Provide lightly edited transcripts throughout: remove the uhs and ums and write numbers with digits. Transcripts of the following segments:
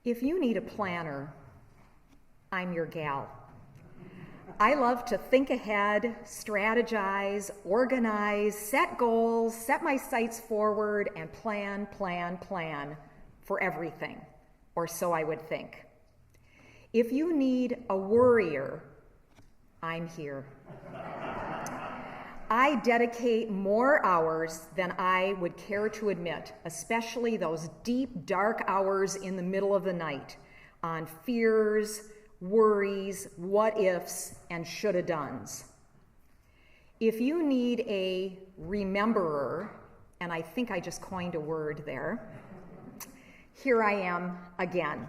If you need a planner, I'm your gal. I love to think ahead, strategize, organize, set goals, set my sights forward, and plan for everything, or so I would think. If you need a worrier, I'm here. I dedicate more hours than I would care to admit, especially those deep, dark hours in the middle of the night, on fears, worries, what-ifs, and shoulda-dones. If you need a rememberer, and I think I just coined a word there, here I am again.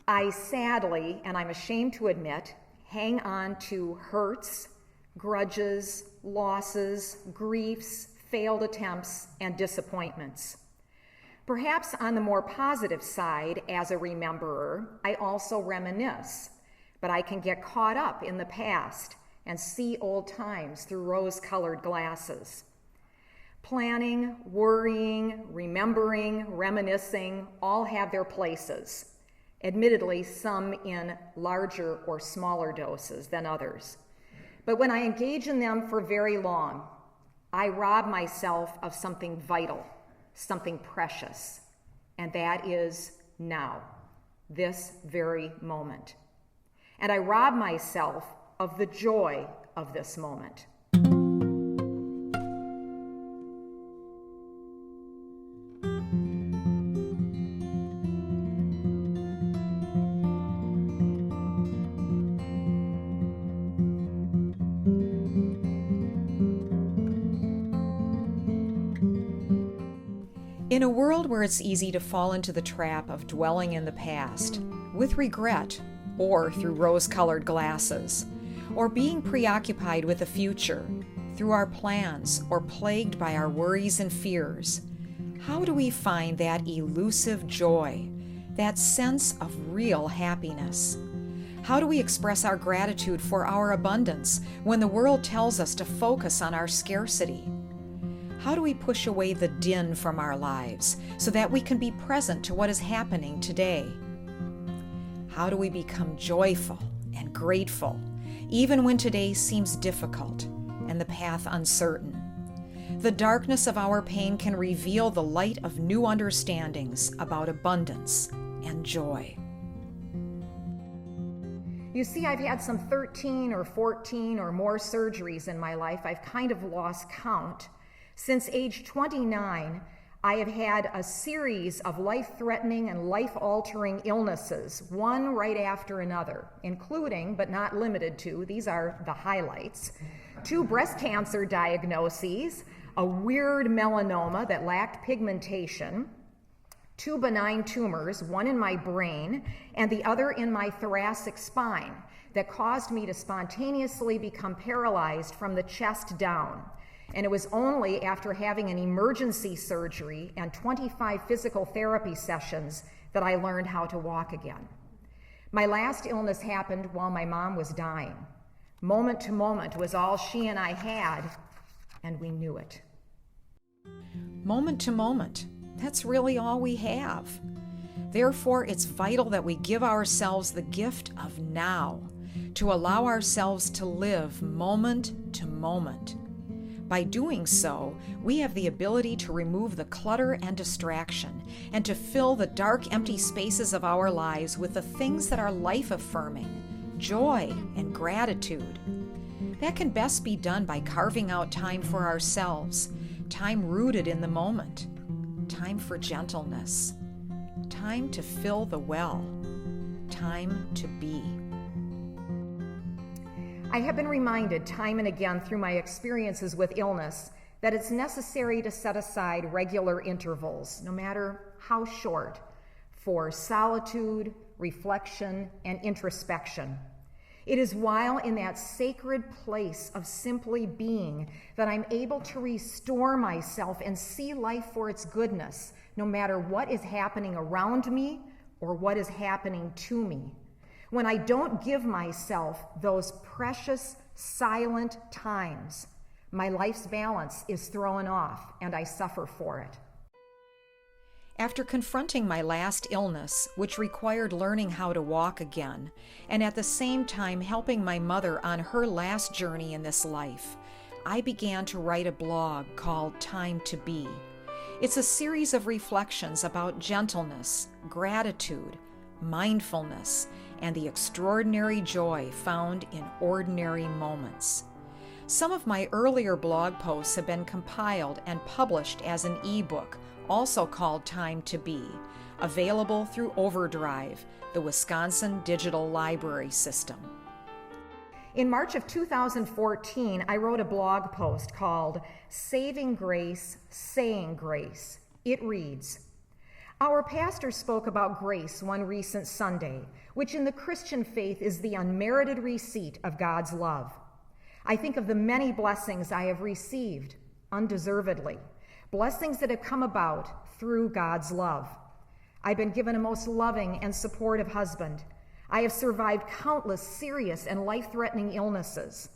I sadly, and I'm ashamed to admit, hang on to hurts, grudges, losses, griefs, failed attempts, and disappointments. Perhaps on the more positive side, as a rememberer, I also reminisce, but I can get caught up in the past and see old times through rose-colored glasses. Planning, worrying, remembering, reminiscing all have their places. Admittedly, some in larger or smaller doses than others. But when I engage in them for very long, I rob myself of something vital, something precious, and that is now, this very moment. And I rob myself of the joy of this moment. In a world where it's easy to fall into the trap of dwelling in the past, with regret, or through rose-colored glasses, or being preoccupied with the future, through our plans, or plagued by our worries and fears, how do we find that elusive joy, that sense of real happiness? How do we express our gratitude for our abundance when the world tells us to focus on our scarcity? How do we push away the din from our lives so that we can be present to what is happening today? How do we become joyful and grateful, even when today seems difficult and the path uncertain? The darkness of our pain can reveal the light of new understandings about abundance and joy. You see, I've had some 13 or 14 or more surgeries in my life. I've kind of lost count. Since age 29, I have had a series of life-threatening and life-altering illnesses, one right after another, including, but not limited to, these are the highlights, 2 breast cancer diagnoses, a weird melanoma that lacked pigmentation, 2 benign tumors, one in my brain and the other in my thoracic spine, that caused me to spontaneously become paralyzed from the chest down. And it was only after having an emergency surgery and 25 physical therapy sessions that I learned how to walk again. My last illness happened while my mom was dying. Moment to moment was all she and I had, and we knew it. Moment to moment, that's really all we have. Therefore, it's vital that we give ourselves the gift of now, to allow ourselves to live moment to moment. By doing so, we have the ability to remove the clutter and distraction and to fill the dark, empty spaces of our lives with the things that are life-affirming, joy and gratitude. That can best be done by carving out time for ourselves, time rooted in the moment, time for gentleness, time to fill the well, time to be. I have been reminded time and again through my experiences with illness that it's necessary to set aside regular intervals, no matter how short, for solitude, reflection, and introspection. It is while in that sacred place of simply being that I'm able to restore myself and see life for its goodness, no matter what is happening around me or what is happening to me. When I don't give myself those precious, silent times, my life's balance is thrown off and I suffer for it. After confronting my last illness, which required learning how to walk again, and at the same time helping my mother on her last journey in this life, I began to write a blog called Time to Be. It's a series of reflections about gentleness, gratitude, mindfulness, and the extraordinary joy found in ordinary moments. Some of my earlier blog posts have been compiled and published as an ebook, also called Time to Be, available through Overdrive, the Wisconsin Digital Library System. In March of 2014, I wrote a blog post called Saving Grace, Saying Grace. It reads, "Our pastor spoke about grace one recent Sunday, which in the Christian faith is the unmerited receipt of God's love. I think of the many blessings I have received undeservedly, blessings that have come about through God's love. I've been given a most loving and supportive husband. I have survived countless serious and life-threatening illnesses.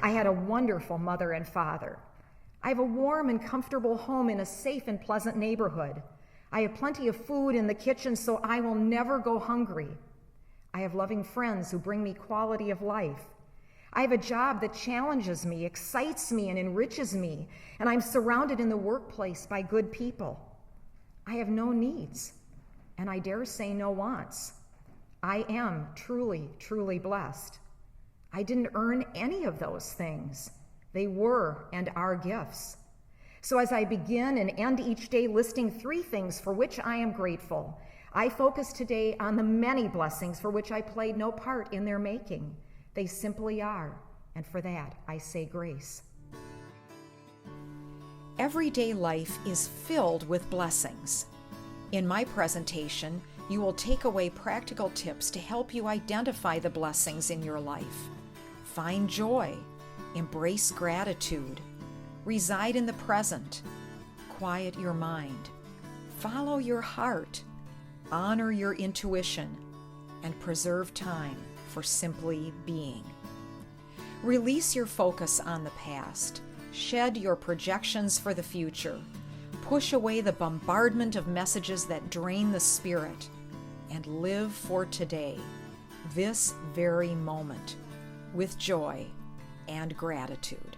I had a wonderful mother and father. I have a warm and comfortable home in a safe and pleasant neighborhood. I have plenty of food in the kitchen, so I will never go hungry. I have loving friends who bring me quality of life. I have a job that challenges me, excites me, and enriches me, and I'm surrounded in the workplace by good people. I have no needs, and I dare say no wants. I am truly, truly blessed. I didn't earn any of those things. They were and are gifts. So as I begin and end each day listing 3 things for which I am grateful, I focus today on the many blessings for which I played no part in their making. They simply are, and for that I say grace." Everyday life is filled with blessings. In my presentation, you will take away practical tips to help you identify the blessings in your life. Find joy, embrace gratitude, reside in the present, quiet your mind, follow your heart, honor your intuition, and preserve time for simply being. Release your focus on the past, shed your projections for the future, push away the bombardment of messages that drain the spirit, and live for today, this very moment, with joy and gratitude.